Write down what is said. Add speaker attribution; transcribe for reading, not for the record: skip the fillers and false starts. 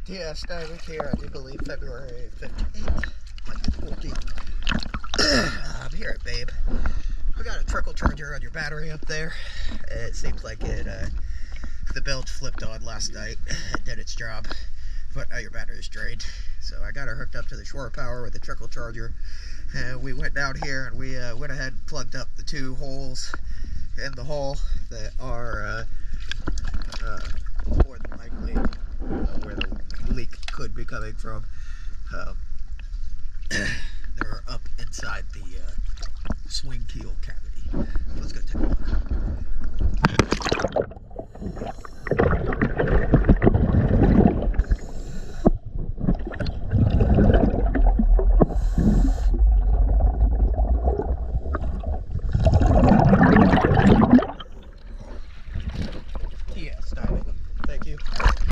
Speaker 1: DS diving here, I do believe February 15th, Monday the 14th. I'm here at Babe. We got a trickle charger on your battery up there. It seems like the bilge flipped on last night. It did its job, but now your battery is drained. So I got her hooked up to the shore power with a trickle charger. And we went down here and we went ahead and plugged up the 2 holes in the hull that are more than likely where the leak could be coming from. They're up inside the swing keel cavity. Let's go take a look. Yes, diving. Thank you.